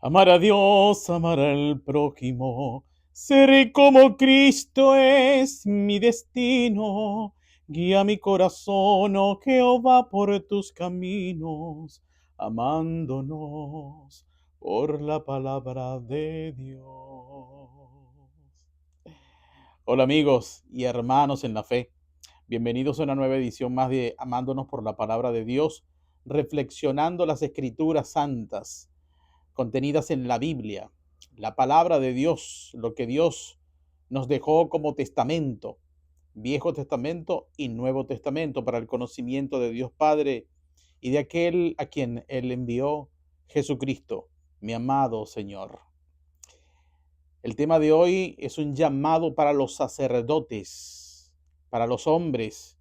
Amar a Dios, amar al prójimo, ser como Cristo es mi destino. Guía mi corazón, oh Jehová, por tus caminos, amándonos por la palabra de Dios. Hola amigos y hermanos en la fe. Bienvenidos a una nueva edición más de Amándonos por la palabra de Dios, reflexionando las escrituras santas contenidas en la Biblia, la palabra de Dios, lo que Dios nos dejó como testamento, Viejo Testamento y Nuevo Testamento, para el conocimiento de Dios Padre y de aquel a quien Él envió, Jesucristo, mi amado Señor. El tema de hoy es un llamado para los sacerdotes, para los hombres,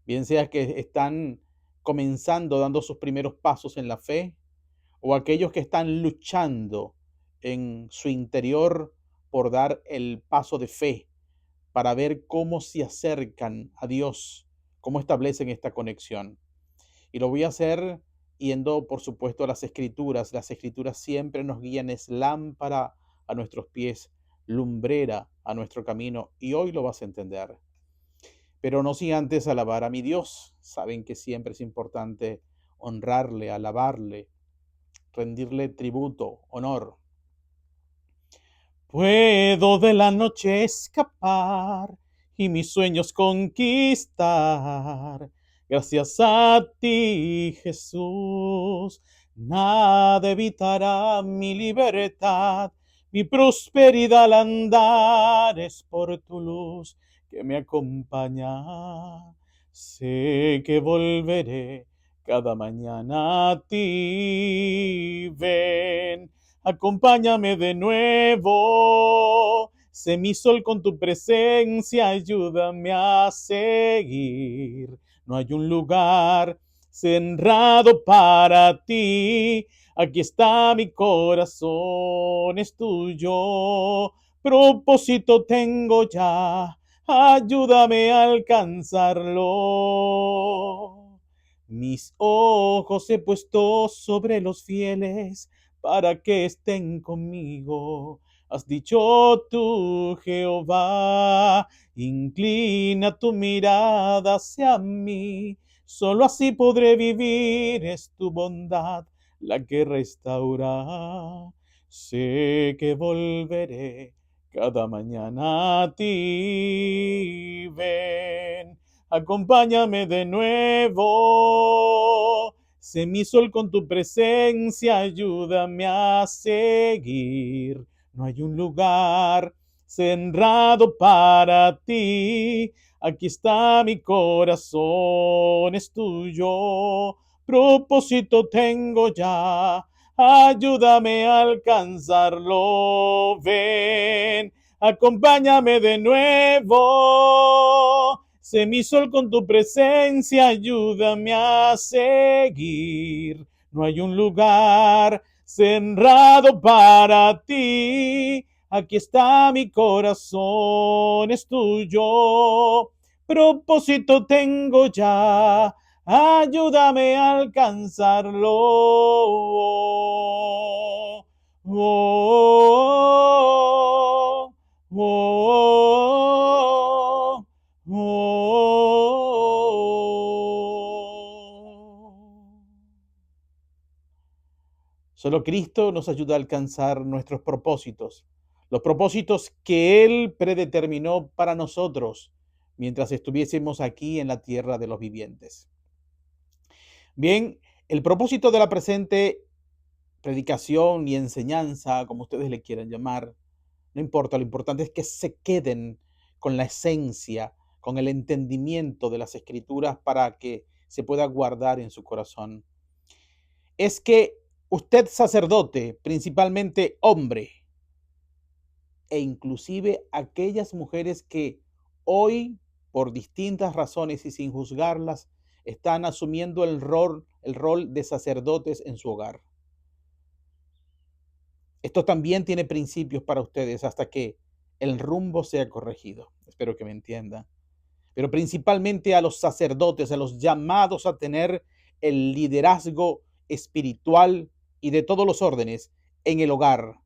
bien sea que están comenzando, dando sus primeros pasos en la fe, o aquellos que están luchando en su interior por dar el paso de fe para ver cómo se acercan a Dios, cómo establecen esta conexión. Y lo voy a hacer yendo, por supuesto, a las escrituras. Las escrituras siempre nos guían, es lámpara a nuestros pies, lumbrera a nuestro camino, y hoy lo vas a entender. Pero no sin antes alabar a mi Dios. Saben que siempre es importante honrarle, alabarle, rendirle tributo, honor. Puedo de la noche escapar y mis sueños conquistar. Gracias a ti, Jesús, nada evitará mi libertad. Mi prosperidad al andar es por tu luz que me acompaña. Sé que volveré cada mañana a ti. Ven, acompáñame de nuevo. Sé mi sol con tu presencia, ayúdame a seguir. No hay un lugar cerrado para ti. Aquí está mi corazón, es tuyo. Propósito tengo ya, ayúdame a alcanzarlo. Mis ojos he puesto sobre los fieles para que estén conmigo. Has dicho tú, Jehová, inclina tu mirada hacia mí. Solo así podré vivir, es tu bondad la que restaura. Sé que volveré cada mañana a ti. Ven, acompáñame de nuevo. Sé mi sol con tu presencia, ayúdame a seguir. No hay un lugar cerrado para ti. Aquí está mi corazón, es tuyo. Propósito tengo ya, ayúdame a alcanzarlo. Ven, acompáñame de nuevo. Sé mi sol con tu presencia, ayúdame a seguir. No hay un lugar cerrado para ti. Aquí está mi corazón, es tuyo. Propósito tengo ya, ayúdame a alcanzarlo. Oh, oh, oh, oh. Solo Cristo nos ayuda a alcanzar nuestros propósitos, los propósitos que Él predeterminó para nosotros mientras estuviésemos aquí en la tierra de los vivientes. Bien, el propósito de la presente predicación y enseñanza, como ustedes le quieran llamar, no importa, lo importante es que se queden con la esencia, con el entendimiento de las escrituras para que se pueda guardar en su corazón. Es que usted sacerdote, principalmente hombre, e inclusive aquellas mujeres que hoy, por distintas razones y sin juzgarlas, están asumiendo el rol de sacerdotes en su hogar. Esto también tiene principios para ustedes hasta que el rumbo sea corregido. Espero que me entiendan. Pero principalmente a los sacerdotes, a los llamados a tener el liderazgo espiritual y de todos los órdenes en el hogar.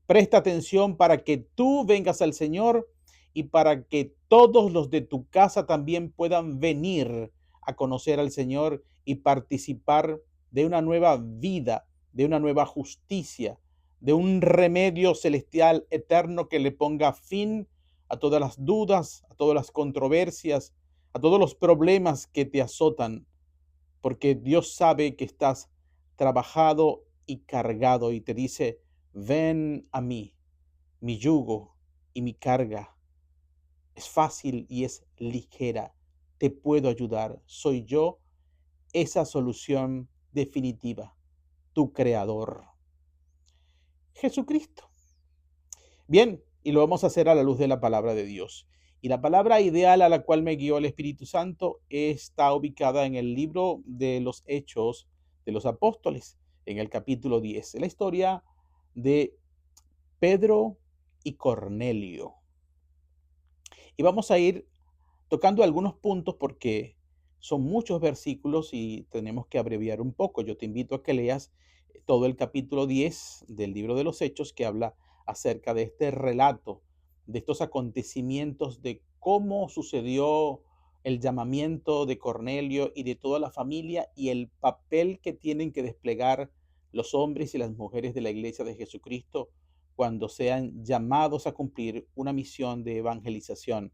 Presta atención para que tú vengas al Señor y para que todos los de tu casa también puedan venir a conocer al Señor y participar de una nueva vida, de una nueva justicia, de un remedio celestial eterno que le ponga fin a todas las dudas, a todas las controversias, a todos los problemas que te azotan, porque Dios sabe que estás trabajado y cargado y te dice, ven a mí, mi yugo y mi carga es fácil y es ligera. Te puedo ayudar. Soy yo esa solución definitiva, tu creador, Jesucristo. Bien, y lo vamos a hacer a la luz de la palabra de Dios. Y la palabra ideal a la cual me guió el Espíritu Santo está ubicada en el libro de los Hechos de los Apóstoles, en el capítulo 10. La historia de Pedro y Cornelio. Y vamos a ir tocando algunos puntos porque son muchos versículos y tenemos que abreviar un poco. Yo te invito a que leas todo el capítulo 10 del libro de los Hechos, que habla acerca de este relato, de estos acontecimientos, de cómo sucedió el llamamiento de Cornelio y de toda la familia y el papel que tienen que desplegar los hombres y las mujeres de la iglesia de Jesucristo cuando sean llamados a cumplir una misión de evangelización,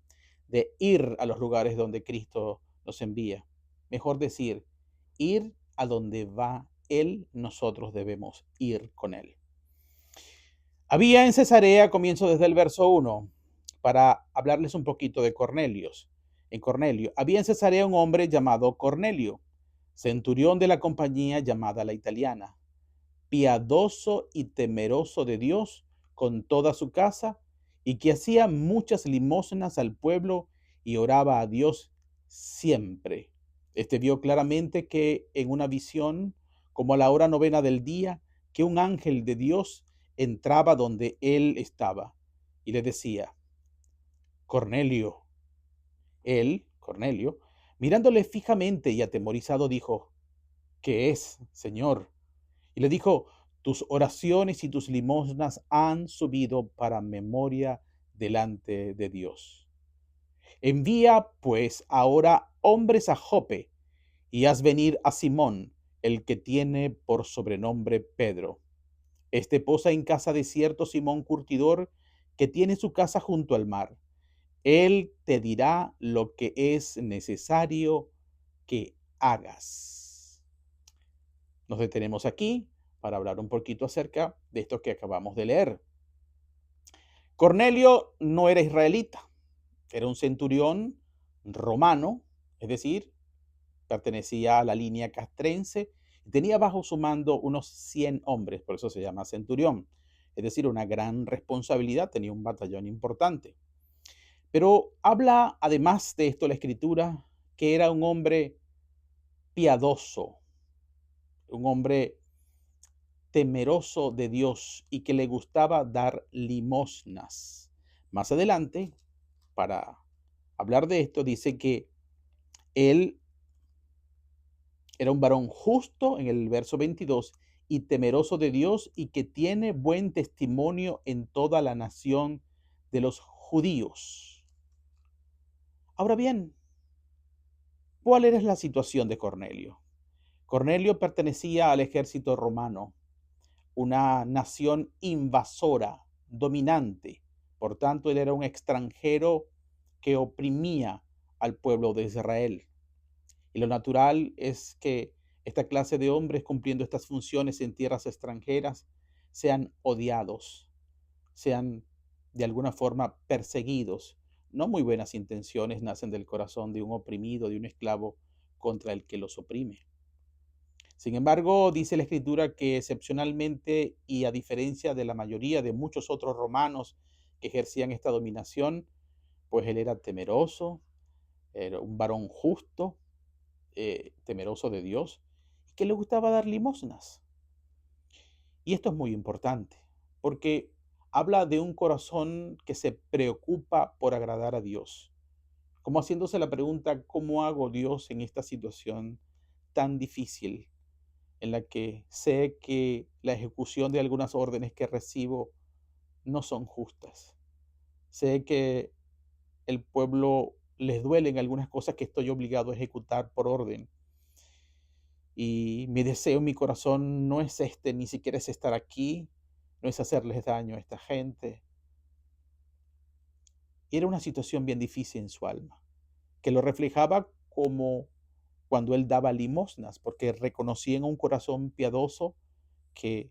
de ir a los lugares donde Cristo nos envía. Mejor decir, ir a donde va Él, nosotros debemos ir con Él. Había en Cesarea, comienzo desde el verso 1, para hablarles un poquito de Cornelios. En Cornelio, había en Cesarea un hombre llamado Cornelio, centurión de la compañía llamada la italiana, piadoso y temeroso de Dios con toda su casa, y que hacía muchas limosnas al pueblo y oraba a Dios siempre. Este vio claramente que en una visión, como a la hora novena del día, que un ángel de Dios entraba donde él estaba y le decía, Cornelio. Él, Cornelio, mirándole fijamente y atemorizado, dijo, ¿qué es, Señor? Y le dijo, tus oraciones y tus limosnas han subido para memoria delante de Dios. Envía pues ahora hombres a Jope y haz venir a Simón, el que tiene por sobrenombre Pedro. Este posa en casa de cierto Simón Curtidor, que tiene su casa junto al mar. Él te dirá lo que es necesario que hagas. Nos detenemos aquí para hablar un poquito acerca de esto que acabamos de leer. Cornelio no era israelita, era un centurión romano, es decir, pertenecía a la línea castrense y tenía bajo su mando unos 100 hombres, por eso se llama centurión, es decir, una gran responsabilidad, tenía un batallón importante. Pero habla además de esto la escritura que era un hombre piadoso, un hombre temeroso de Dios y que le gustaba dar limosnas. Más adelante, para hablar de esto, dice que él era un varón justo en el verso 22 y temeroso de Dios y que tiene buen testimonio en toda la nación de los judíos. Ahora bien, ¿cuál era la situación de Cornelio? Cornelio pertenecía al ejército romano, una nación invasora, dominante. Por tanto, él era un extranjero que oprimía al pueblo de Israel. Y lo natural es que esta clase de hombres cumpliendo estas funciones en tierras extranjeras sean odiados, sean de alguna forma perseguidos. No muy buenas intenciones nacen del corazón de un oprimido, de un esclavo contra el que los oprime. Sin embargo, dice la escritura que excepcionalmente y a diferencia de la mayoría de muchos otros romanos que ejercían esta dominación, pues él era temeroso, era un varón justo, temeroso de Dios, y que le gustaba dar limosnas. Y esto es muy importante, porque habla de un corazón que se preocupa por agradar a Dios, como haciéndose la pregunta, ¿cómo hago Dios en esta situación tan difícil? en la que sé que la ejecución de algunas órdenes que recibo no son justas. Sé que el pueblo les duelen algunas cosas que estoy obligado a ejecutar por orden. Y mi deseo en mi corazón no es este, ni siquiera es estar aquí, no es hacerles daño a esta gente. Era una situación bien difícil en su alma, que lo reflejaba como cuando él daba limosnas, porque reconocía en un corazón piadoso que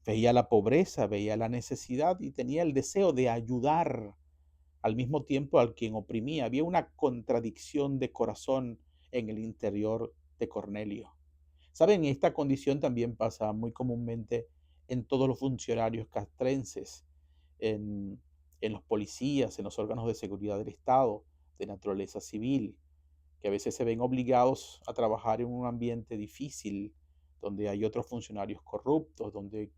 veía la pobreza, veía la necesidad y tenía el deseo de ayudar al mismo tiempo al quien oprimía. Había una contradicción de corazón en el interior de Cornelio. Saben, esta condición también pasa muy comúnmente en todos los funcionarios castrenses, en, en los policías, en los órganos de seguridad del Estado, de naturaleza civil, que a veces se ven obligados a trabajar en un ambiente difícil, donde hay otros funcionarios corruptos, donde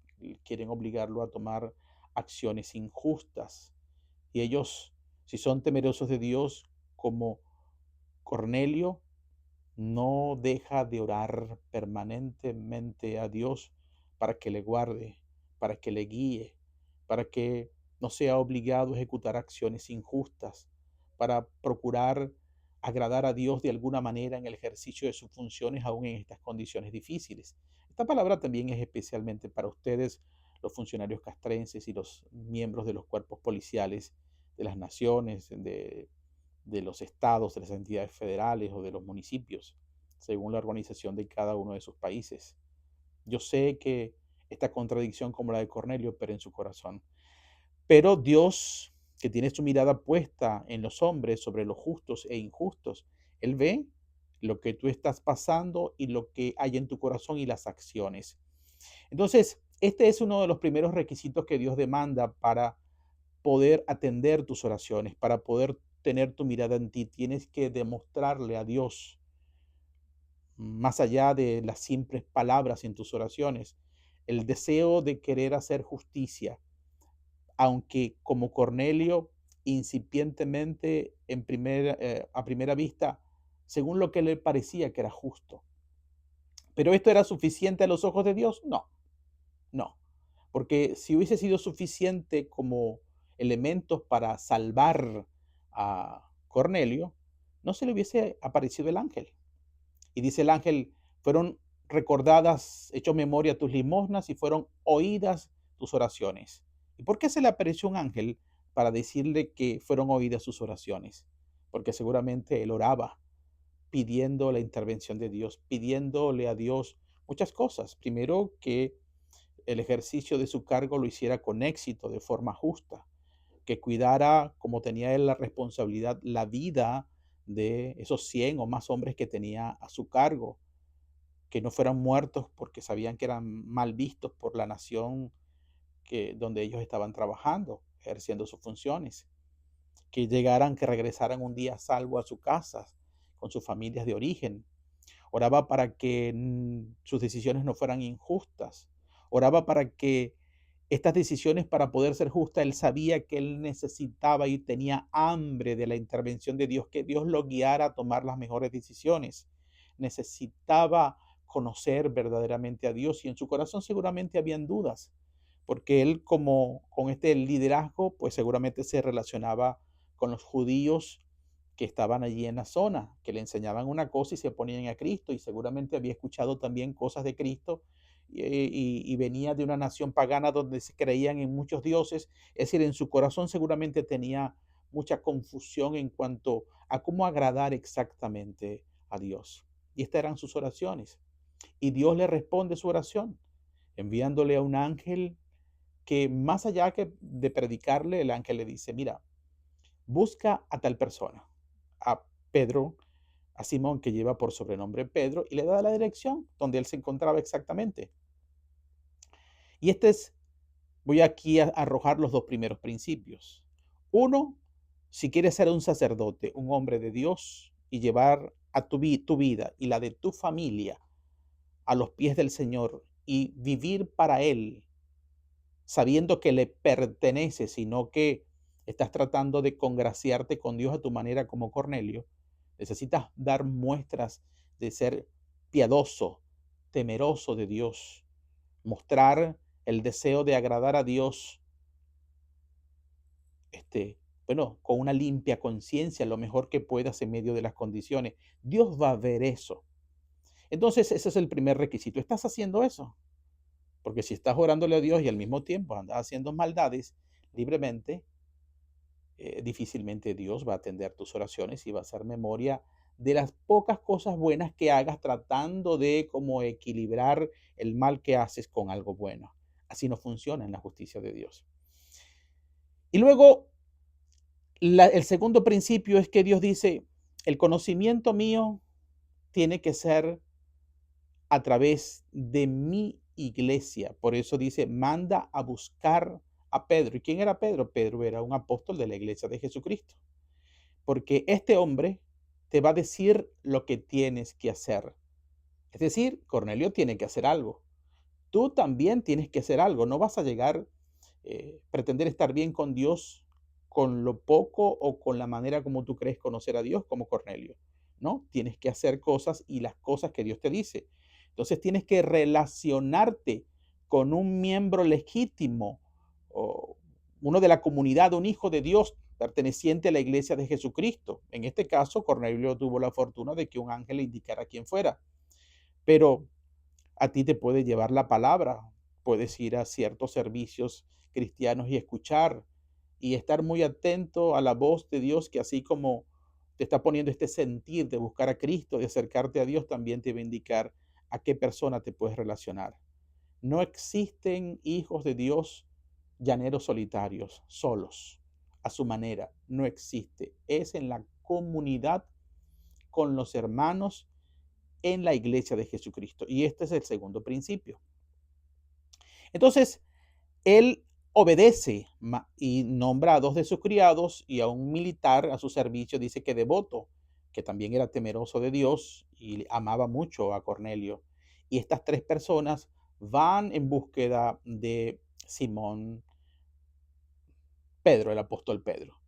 quieren obligarlo a tomar acciones injustas. Y ellos, si son temerosos de Dios, como Cornelio, no deja de orar permanentemente a Dios para que le guarde, para que le guíe, para que no sea obligado a ejecutar acciones injustas, para procurar agradar a Dios de alguna manera en el ejercicio de sus funciones, aún en estas condiciones difíciles. Esta palabra también es especialmente para ustedes, los funcionarios castrenses y los miembros de los cuerpos policiales de las naciones, de los estados, de las entidades federales o de los municipios, según la organización de cada uno de sus países. Yo sé que esta contradicción como la de Cornelio, pero en su corazón. Pero Dios, que tiene su mirada puesta en los hombres sobre los justos e injustos, Él ve lo que tú estás pasando y lo que hay en tu corazón y las acciones. Entonces, este es uno de los primeros requisitos que Dios demanda para poder atender tus oraciones, para poder tener tu mirada en ti. Tienes que demostrarle a Dios, más allá de las simples palabras en tus oraciones, el deseo de querer hacer justicia, aunque como Cornelio, incipientemente a primera vista, según lo que le parecía que era justo. Pero esto era suficiente a los ojos de Dios, no, no. Porque si hubiese sido suficiente como elementos para salvar a Cornelio, no se le hubiese aparecido el ángel. Y dice el ángel, fueron recordadas, hecho memoria tus limosnas y fueron oídas tus oraciones. ¿Y por qué se le apareció un ángel? Para decirle que fueron oídas sus oraciones. Porque seguramente él oraba pidiendo la intervención de Dios, pidiéndole a Dios muchas cosas. Primero, que el ejercicio de su cargo lo hiciera con éxito, de forma justa, que cuidara, como tenía él la responsabilidad, la vida de esos 100 o más hombres que tenía a su cargo, que no fueran muertos porque sabían que eran mal vistos por la nación donde ellos estaban trabajando, ejerciendo sus funciones, que llegaran, que regresaran un día a salvo a sus casas, con sus familias de origen. Oraba para que sus decisiones no fueran injustas. Oraba para que estas decisiones, para poder ser justas, él sabía que él necesitaba y tenía hambre de la intervención de Dios, que Dios lo guiara a tomar las mejores decisiones. Necesitaba conocer verdaderamente a Dios y en su corazón seguramente habían dudas, porque él como con este liderazgo, pues seguramente se relacionaba con los judíos que estaban allí en la zona, que le enseñaban una cosa y se ponían a Cristo, y seguramente había escuchado también cosas de Cristo y venía de una nación pagana donde se creían en muchos dioses, es decir, en su corazón seguramente tenía mucha confusión en cuanto a cómo agradar exactamente a Dios. Y estas eran sus oraciones. Y Dios le responde su oración, enviándole a un ángel que más allá que de predicarle, el ángel le dice, mira, busca a tal persona, a Pedro, a Simón, que lleva por sobrenombre Pedro, y le da la dirección donde él se encontraba exactamente. Y voy aquí a arrojar los dos primeros principios. Uno, si quieres ser un sacerdote, un hombre de Dios, y llevar a tu vida y la de tu familia a los pies del Señor y vivir para Él, sabiendo que le pertenece, sino que estás tratando de congraciarte con Dios a tu manera como Cornelio, necesitas dar muestras de ser piadoso, temeroso de Dios, mostrar el deseo de agradar a Dios, con una limpia conciencia, lo mejor que puedas en medio de las condiciones. Dios va a ver eso. Entonces, ese es el primer requisito. ¿Estás haciendo eso? Porque si estás orándole a Dios y al mismo tiempo andas haciendo maldades libremente, difícilmente Dios va a atender tus oraciones y va a hacer memoria de las pocas cosas buenas que hagas tratando de como equilibrar el mal que haces con algo bueno. Así no funciona en la justicia de Dios. Y luego, el segundo principio es que Dios dice, el conocimiento mío tiene que ser a través de mi iglesia. Por eso dice, manda a buscar a Pedro. ¿Y quién era Pedro? Pedro era un apóstol de la iglesia de Jesucristo. Porque este hombre te va a decir lo que tienes que hacer. Es decir, Cornelio tiene que hacer algo. Tú también tienes que hacer algo. No vas a llegar, pretender estar bien con Dios con lo poco o con la manera como tú crees conocer a Dios como Cornelio. No, tienes que hacer cosas y las cosas que Dios te dice. Entonces tienes que relacionarte con un miembro legítimo o uno de la comunidad, un hijo de Dios perteneciente a la iglesia de Jesucristo. En este caso, Cornelio tuvo la fortuna de que un ángel le indicara quién fuera. Pero a ti te puede llevar la palabra, puedes ir a ciertos servicios cristianos y escuchar y estar muy atento a la voz de Dios, que así como te está poniendo este sentir de buscar a Cristo, de acercarte a Dios, también te va a indicar a qué persona te puedes relacionar. No existen hijos de Dios llaneros solitarios, solos, a su manera. No existe. Es en la comunidad con los hermanos en la iglesia de Jesucristo. Y este es el segundo principio. Entonces, él obedece y nombra a dos de sus criados y a un militar a su servicio, dice que devoto, que también era temeroso de Dios y amaba mucho a Cornelio. Y estas tres personas van en búsqueda de Simón Pedro, el apóstol Pedro.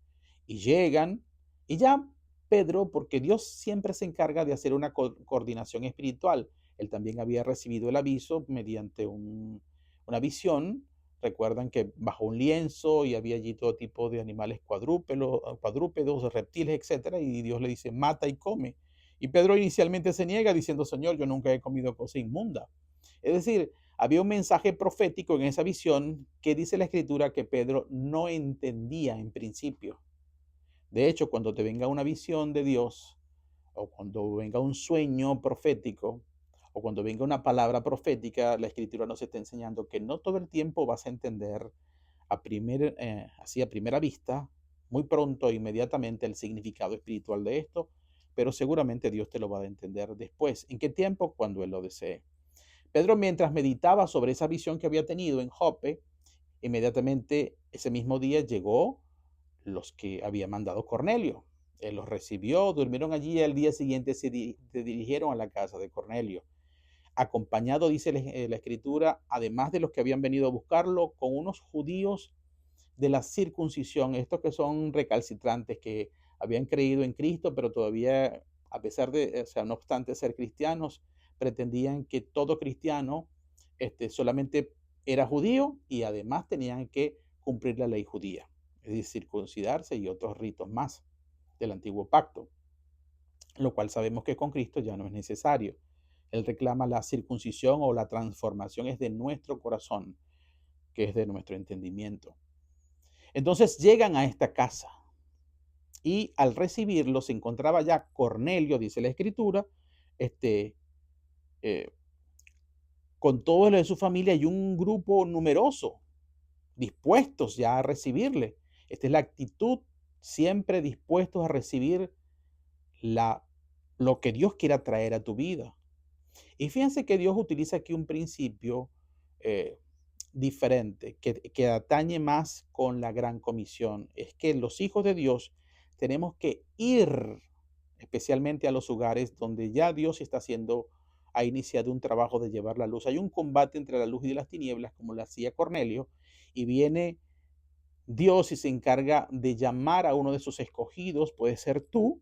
Y llegan, y ya Pedro, porque Dios siempre se encarga de hacer una coordinación espiritual. Él también había recibido el aviso mediante una visión. Recuerdan que bajo un lienzo y había allí todo tipo de animales cuadrúpedos, reptiles, etcétera, y Dios le dice, mata y come. Y Pedro inicialmente se niega diciendo, Señor, yo nunca he comido cosa inmunda. Es decir, había un mensaje profético en esa visión que dice la escritura que Pedro no entendía en principio. De hecho, cuando te venga una visión de Dios, o cuando venga un sueño profético, o cuando venga una palabra profética, la escritura nos está enseñando que no todo el tiempo vas a entender así a primera vista, muy pronto, inmediatamente, el significado espiritual de esto, pero seguramente Dios te lo va a entender después. ¿En qué tiempo? Cuando Él lo desee. Pedro, mientras meditaba sobre esa visión que había tenido en Jope, inmediatamente ese mismo día llegó los que había mandado Cornelio. Él los recibió, durmieron allí y al día siguiente se dirigieron a la casa de Cornelio. Acompañado, dice la escritura, además de los que habían venido a buscarlo, con unos judíos de la circuncisión, estos que son recalcitrantes, que habían creído en Cristo, pero todavía, a pesar de, o sea, no obstante ser cristianos, pretendían que todo cristiano solamente era judío y además tenían que cumplir la ley judía, es decir, circuncidarse y otros ritos más del antiguo pacto, lo cual sabemos que con Cristo ya no es necesario. Él reclama la circuncisión o la transformación es de nuestro corazón, que es de nuestro entendimiento. Entonces llegan a esta casa y al recibirlo se encontraba ya Cornelio, dice la escritura, este, eh, con todo lo de su familia y un grupo numeroso dispuestos ya a recibirle. Esta es la actitud, siempre dispuestos a recibir lo que Dios quiera traer a tu vida. Y fíjense que Dios utiliza aquí un principio eh, diferente, que atañe más con la gran comisión. Es que los hijos de Dios tenemos que ir especialmente a los lugares donde ya Dios ha iniciado un trabajo de llevar la luz. Hay un combate entre la luz y las tinieblas, como lo hacía Cornelio, y viene Dios y se encarga de llamar a uno de sus escogidos, puede ser tú,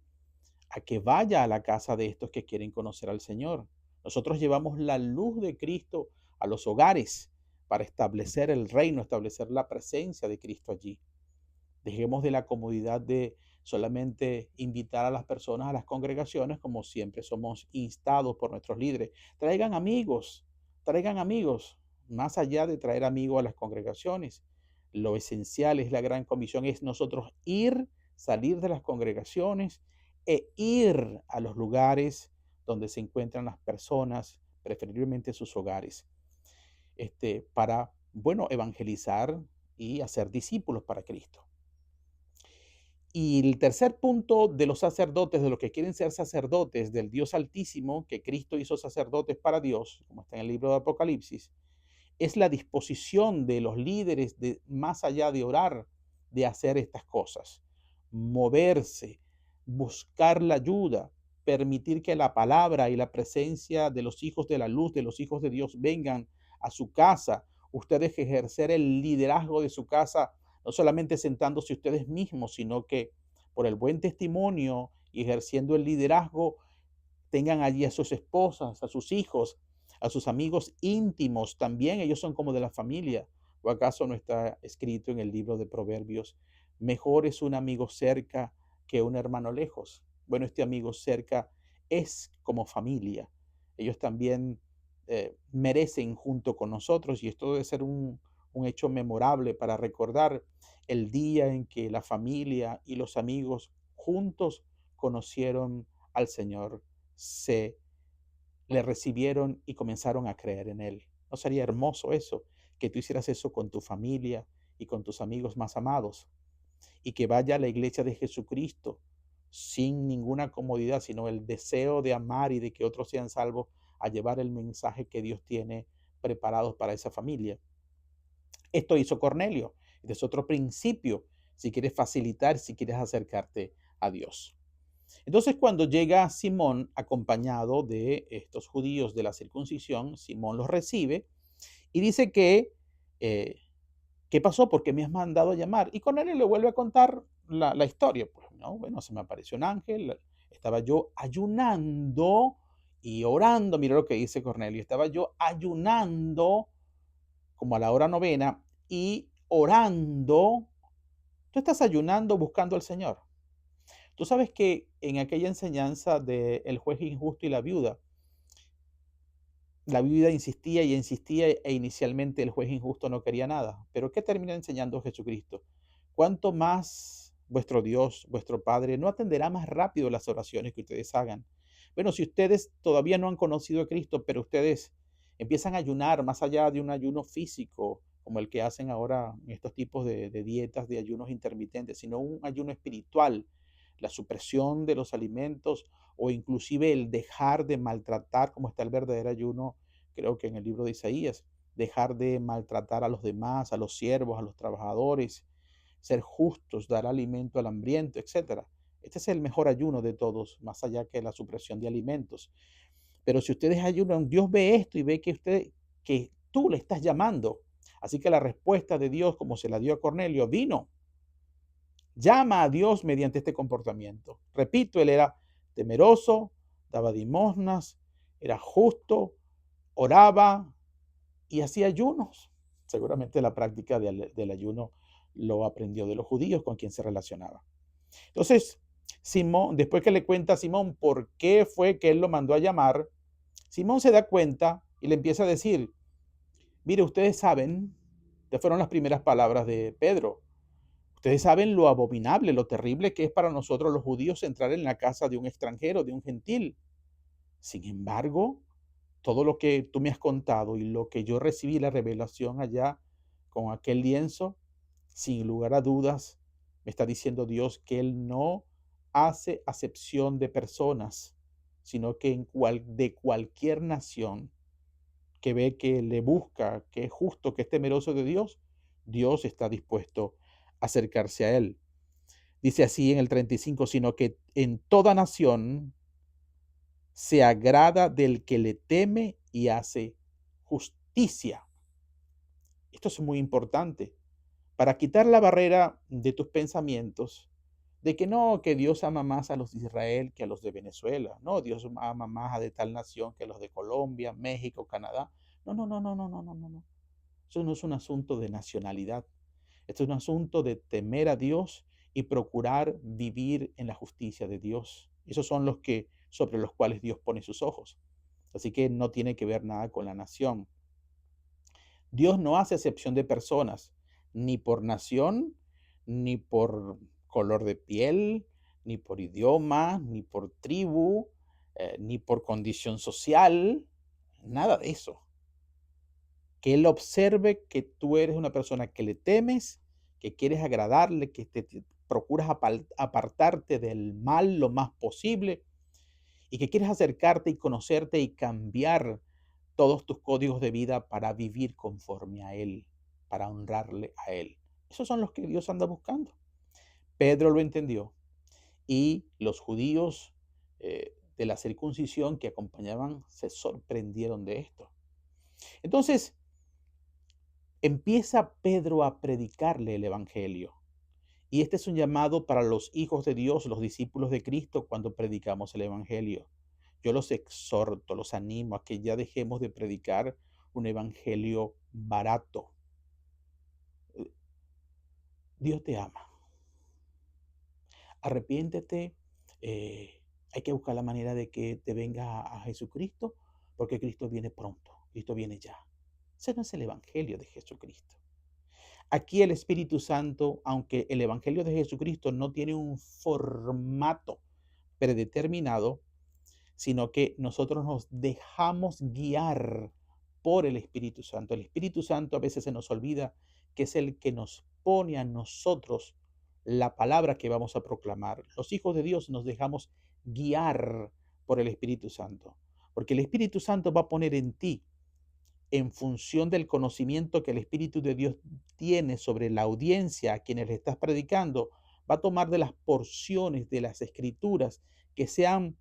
a que vaya a la casa de estos que quieren conocer al Señor. Nosotros llevamos la luz de Cristo a los hogares para establecer el reino, establecer la presencia de Cristo allí. Dejemos de la comodidad de solamente invitar a las personas a las congregaciones, como siempre somos instados por nuestros líderes. Traigan amigos, más allá de traer amigos a las congregaciones. Lo esencial es la gran comisión, es nosotros ir, salir de las congregaciones e ir a los lugares donde se encuentran las personas, preferiblemente sus hogares, para, bueno, evangelizar y hacer discípulos para Cristo. Y el tercer punto de los sacerdotes, de los que quieren ser sacerdotes del Dios Altísimo, que Cristo hizo sacerdotes para Dios, como está en el libro de Apocalipsis, es la disposición de los líderes de más allá de orar, de hacer estas cosas, moverse, buscar la ayuda, permitir que la palabra y la presencia de los hijos de la luz, de los hijos de Dios vengan a su casa, ustedes ejercer el liderazgo de su casa, no solamente sentándose ustedes mismos, sino que por el buen testimonio y ejerciendo el liderazgo, tengan allí a sus esposas, a sus hijos, a sus amigos íntimos, también ellos son como de la familia. ¿O acaso no está escrito en el libro de Proverbios, mejor es un amigo cerca que un hermano lejos? Bueno, este amigo cerca es como familia. Ellos también merecen junto con nosotros, y esto debe ser un hecho memorable para recordar el día en que la familia y los amigos juntos conocieron al Señor, se le recibieron y comenzaron a creer en Él. ¿No sería hermoso eso? Que tú hicieras eso con tu familia y con tus amigos más amados, y que vaya a la iglesia de Jesucristo sin ninguna comodidad, sino el deseo de amar y de que otros sean salvos, a llevar el mensaje que Dios tiene preparado para esa familia. Esto hizo Cornelio. Este es otro principio si quieres facilitar, si quieres acercarte a Dios. Entonces, cuando llega Simón acompañado de estos judíos de la circuncisión, Simón los recibe y dice que, eh, ¿qué pasó? ¿Por qué me has mandado a llamar? Y Cornelio le vuelve a contar la historia. Pues, no, bueno, se me apareció un ángel, estaba yo ayunando y orando. Mira lo que dice Cornelio, estaba yo ayunando como a la hora novena y orando. Tú estás ayunando buscando al Señor. Tú sabes que en aquella enseñanza de el juez injusto y la viuda insistía y insistía, e inicialmente el juez injusto no quería nada. Pero ¿qué termina enseñando Jesucristo? Cuanto más vuestro Dios, vuestro Padre, no atenderá más rápido las oraciones que ustedes hagan. Bueno, si ustedes todavía no han conocido a Cristo, pero ustedes empiezan a ayunar más allá de un ayuno físico, como el que hacen ahora en estos tipos de dietas, de ayunos intermitentes, sino un ayuno espiritual, la supresión de los alimentos o inclusive el dejar de maltratar, como está el verdadero ayuno, creo que en el libro de Isaías, dejar de maltratar a los demás, a los siervos, a los trabajadores, ser justos, dar alimento al hambriento, etcétera. Este es el mejor ayuno de todos, más allá que la supresión de alimentos. Pero si ustedes ayunan, Dios ve esto y ve que tú le estás llamando. Así que la respuesta de Dios, como se la dio a Cornelio, vino. Llama a Dios mediante este comportamiento. Repito, él era temeroso, daba limosnas, era justo, oraba y hacía ayunos. Seguramente la práctica del ayuno lo aprendió de los judíos con quien se relacionaba. Entonces, Simón, después que le cuenta a Simón por qué fue que él lo mandó a llamar, Simón se da cuenta y le empieza a decir, mire, ustedes saben, estas fueron las primeras palabras de Pedro, ustedes saben lo abominable, lo terrible que es para nosotros los judíos entrar en la casa de un extranjero, de un gentil. Sin embargo, todo lo que tú me has contado y lo que yo recibí la revelación allá con aquel lienzo, sin lugar a dudas, me está diciendo Dios que Él no hace acepción de personas, sino que de cualquier nación que ve que le busca, que es justo, que es temeroso de Dios, Dios está dispuesto a acercarse a Él. Dice así en el 35, sino que en toda nación se agrada del que le teme y hace justicia. Esto es muy importante. Para quitar la barrera de tus pensamientos, de que no, que Dios ama más a los de Israel que a los de Venezuela. No, Dios ama más a de tal nación que a los de Colombia, México, Canadá. No, no, no, no, no, no, no, no, no. Eso no es un asunto de nacionalidad. Esto es un asunto de temer a Dios y procurar vivir en la justicia de Dios. Esos son los que sobre los cuales Dios pone sus ojos. Así que no tiene que ver nada con la nación. Dios no hace excepción de personas, ni por nación, ni por color de piel, ni por idioma, ni por tribu, ni por condición social, nada de eso. Que Él observe que tú eres una persona que le temes, que quieres agradarle, que procuras apartarte del mal lo más posible y que quieres acercarte y conocerte y cambiar todos tus códigos de vida para vivir conforme a Él, para honrarle a Él. Esos son los que Dios anda buscando. Pedro lo entendió y los judíos de la circuncisión que acompañaban se sorprendieron de esto. Entonces, empieza Pedro a predicarle el Evangelio. Y este es un llamado para los hijos de Dios, los discípulos de Cristo, cuando predicamos el Evangelio. Yo los exhorto, los animo a que ya dejemos de predicar un evangelio barato. Dios te ama. Arrepiéntete. Hay que buscar la manera de que te venga a Jesucristo, porque Cristo viene pronto. Cristo viene ya. Ese no es el evangelio de Jesucristo. Aquí el Espíritu Santo, aunque el evangelio de Jesucristo no tiene un formato predeterminado, sino que nosotros nos dejamos guiar por el Espíritu Santo. El Espíritu Santo a veces se nos olvida que es el que nos pone a nosotros la palabra que vamos a proclamar. Los hijos de Dios nos dejamos guiar por el Espíritu Santo, porque el Espíritu Santo va a poner en ti, en función del conocimiento que el Espíritu de Dios tiene sobre la audiencia a quienes le estás predicando, va a tomar de las porciones de las Escrituras que sean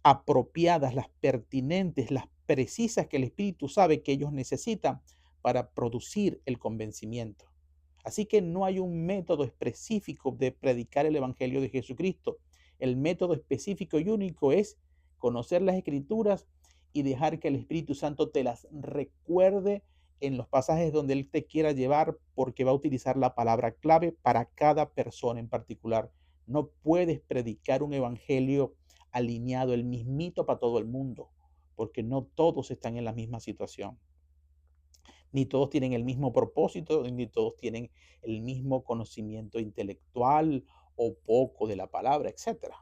apropiadas, las pertinentes, las precisas que el Espíritu sabe que ellos necesitan para producir el convencimiento. Así que no hay un método específico de predicar el Evangelio de Jesucristo. El método específico y único es conocer las Escrituras y dejar que el Espíritu Santo te las recuerde en los pasajes donde Él te quiera llevar, porque va a utilizar la palabra clave para cada persona en particular. No puedes predicar un evangelio alineado, el mismito para todo el mundo, porque no todos están en la misma situación. Ni todos tienen el mismo propósito, ni todos tienen el mismo conocimiento intelectual o poco de la palabra, etcétera.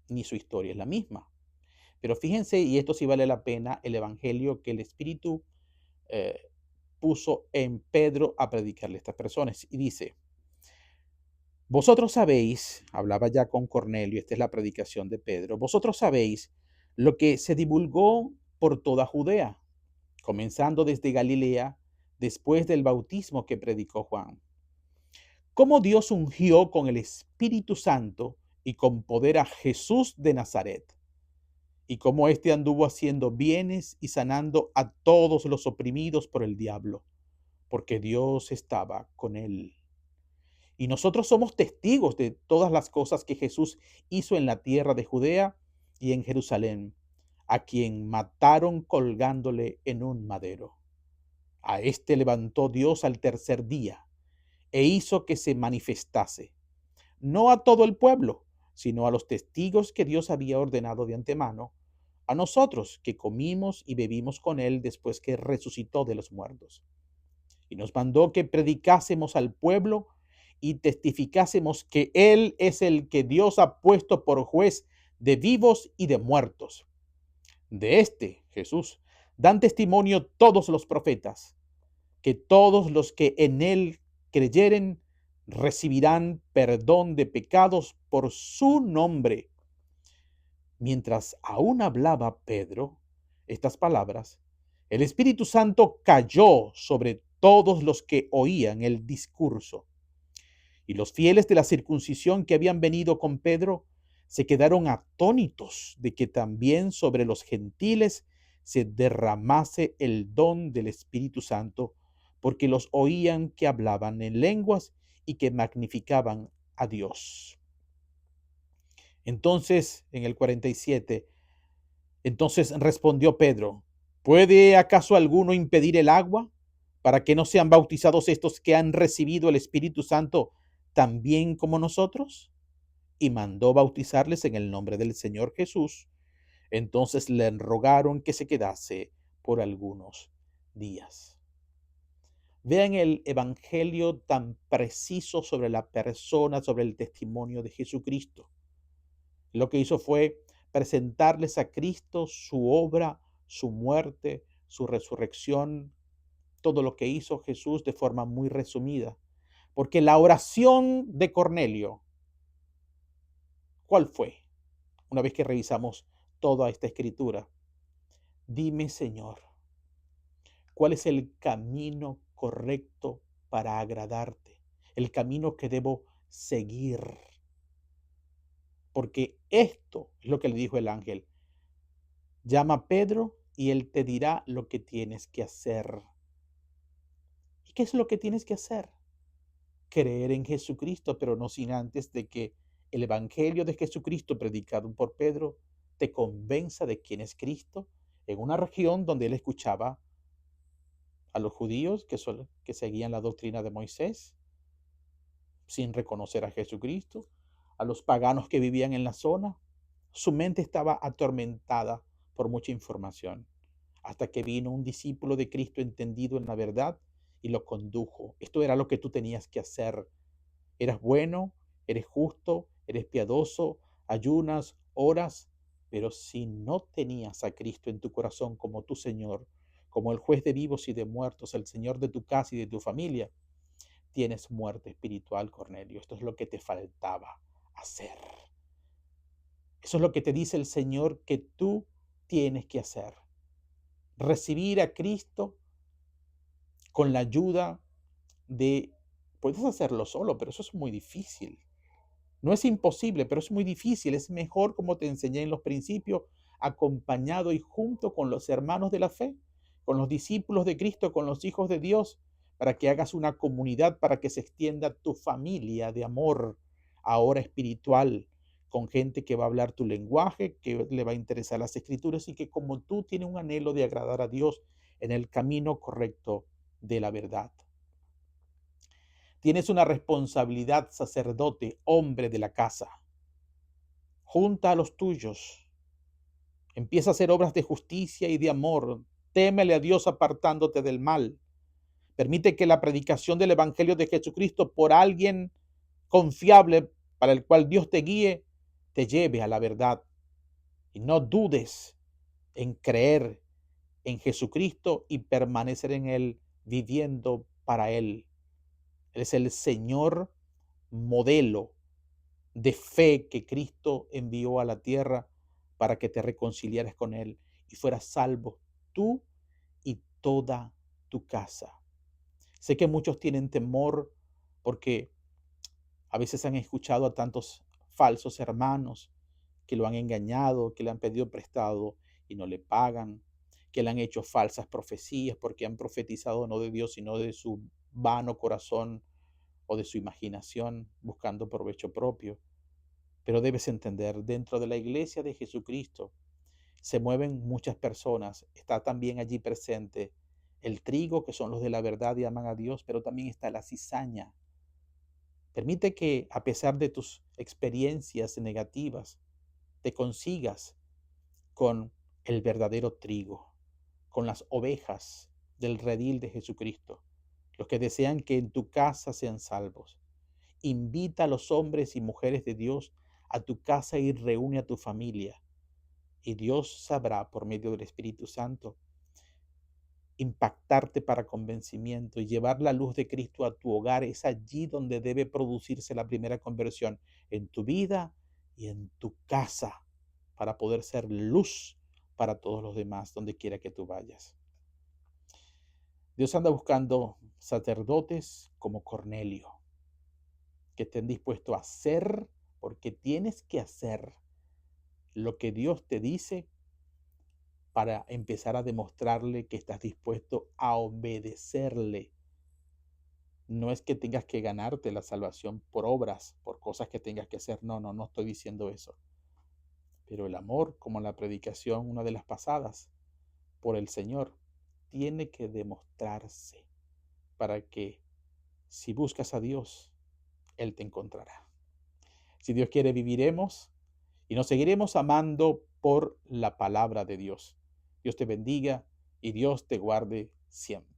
Ni su historia es la misma. Pero fíjense, y esto sí vale la pena, el evangelio que el Espíritu eh, puso en Pedro a predicarle a estas personas. Y dice: vosotros sabéis, hablaba ya con Cornelio, esta es la predicación de Pedro, vosotros sabéis lo que se divulgó por toda Judea, comenzando desde Galilea, después del bautismo que predicó Juan. Cómo Dios ungió con el Espíritu Santo y con poder a Jesús de Nazaret, y cómo éste anduvo haciendo bienes y sanando a todos los oprimidos por el diablo, porque Dios estaba con él. Y nosotros somos testigos de todas las cosas que Jesús hizo en la tierra de Judea y en Jerusalén, a quien mataron colgándole en un madero. A este levantó Dios al tercer día e hizo que se manifestase, no a todo el pueblo, sino a los testigos que Dios había ordenado de antemano, a nosotros que comimos y bebimos con él después que resucitó de los muertos. Y nos mandó que predicásemos al pueblo y testificásemos que Él es el que Dios ha puesto por juez de vivos y de muertos. De este, Jesús, dan testimonio todos los profetas, que todos los que en Él creyeren recibirán perdón de pecados por su nombre. Mientras aún hablaba Pedro estas palabras, el Espíritu Santo cayó sobre todos los que oían el discurso. Y los fieles de la circuncisión que habían venido con Pedro se quedaron atónitos de que también sobre los gentiles se derramase el don del Espíritu Santo, porque los oían que hablaban en lenguas y que magnificaban a Dios. Entonces, en el 47, entonces respondió Pedro, ¿puede acaso alguno impedir el agua para que no sean bautizados estos que han recibido el Espíritu Santo también como nosotros? Y mandó bautizarles en el nombre del Señor Jesús. Entonces le rogaron que se quedase por algunos días. Vean el evangelio tan preciso sobre la persona, sobre el testimonio de Jesucristo. Lo que hizo fue presentarles a Cristo su obra, su muerte, su resurrección, todo lo que hizo Jesús de forma muy resumida. Porque la oración de Cornelio, ¿cuál fue? Una vez que revisamos toda esta escritura, dime, Señor, ¿cuál es el camino correcto para agradarte? El camino que debo seguir. Porque esto es lo que le dijo el ángel. Llama a Pedro y él te dirá lo que tienes que hacer. ¿Y qué es lo que tienes que hacer? Creer en Jesucristo, pero no sin antes de que el evangelio de Jesucristo predicado por Pedro te convenza de quién es Cristo en una región donde él escuchaba a los judíos que seguían la doctrina de Moisés sin reconocer a Jesucristo, a los paganos que vivían en la zona. Su mente estaba atormentada por mucha información, hasta que vino un discípulo de Cristo entendido en la verdad y lo condujo. Esto era lo que tú tenías que hacer. Eras bueno, eres justo, eres piadoso, ayunas, oras, pero si no tenías a Cristo en tu corazón como tu Señor, como el juez de vivos y de muertos, el Señor de tu casa y de tu familia, tienes muerte espiritual, Cornelio. Esto es lo que te faltaba hacer. Eso es lo que te dice el Señor que tú tienes que hacer. Recibir a Cristo con la ayuda de... Puedes hacerlo solo, pero eso es muy difícil. No es imposible, pero es muy difícil. Es mejor, como te enseñé en los principios, acompañado y junto con los hermanos de la fe, con los discípulos de Cristo, con los hijos de Dios, para que hagas una comunidad, para que se extienda tu familia de amor, ahora espiritual, con gente que va a hablar tu lenguaje, que le va a interesar las escrituras y que como tú tiene un anhelo de agradar a Dios en el camino correcto de la verdad. Tienes una responsabilidad, sacerdote, hombre de la casa. Junta a los tuyos. Empieza a hacer obras de justicia y de amor. Témele a Dios apartándote del mal. Permite que la predicación del Evangelio de Jesucristo por alguien confiable para el cual Dios te guíe, te lleve a la verdad. Y no dudes en creer en Jesucristo y permanecer en Él, viviendo para Él. Él es el Señor modelo de fe que Cristo envió a la tierra para que te reconciliaras con Él y fueras salvo tú y toda tu casa. Sé que muchos tienen temor porque a veces han escuchado a tantos falsos hermanos que lo han engañado, que le han pedido prestado y no le pagan, que le han hecho falsas profecías porque han profetizado no de Dios, sino de su vano corazón o de su imaginación, buscando provecho propio. Pero debes entender, dentro de la iglesia de Jesucristo se mueven muchas personas. Está también allí presente el trigo, que son los de la verdad y aman a Dios, pero también está la cizaña. Permite que a pesar de tus experiencias negativas, te consigas con el verdadero trigo, con las ovejas del redil de Jesucristo, los que desean que en tu casa sean salvos. Invita a los hombres y mujeres de Dios a tu casa y reúne a tu familia. Y Dios sabrá, por medio del Espíritu Santo, impactarte para convencimiento y llevar la luz de Cristo a tu hogar. Es allí donde debe producirse la primera conversión, en tu vida y en tu casa, para poder ser luz para todos los demás, donde quiera que tú vayas. Dios anda buscando sacerdotes como Cornelio, que estén dispuestos a hacer, porque tienes que hacer lo que Dios te dice para empezar a demostrarle que estás dispuesto a obedecerle. No es que tengas que ganarte la salvación por obras, por cosas que tengas que hacer. No, no estoy diciendo eso. Pero el amor, como en la predicación, una de las pasadas, por el Señor, tiene que demostrarse para que si buscas a Dios, Él te encontrará. Si Dios quiere, viviremos y nos seguiremos amando por la palabra de Dios. Dios te bendiga y Dios te guarde siempre.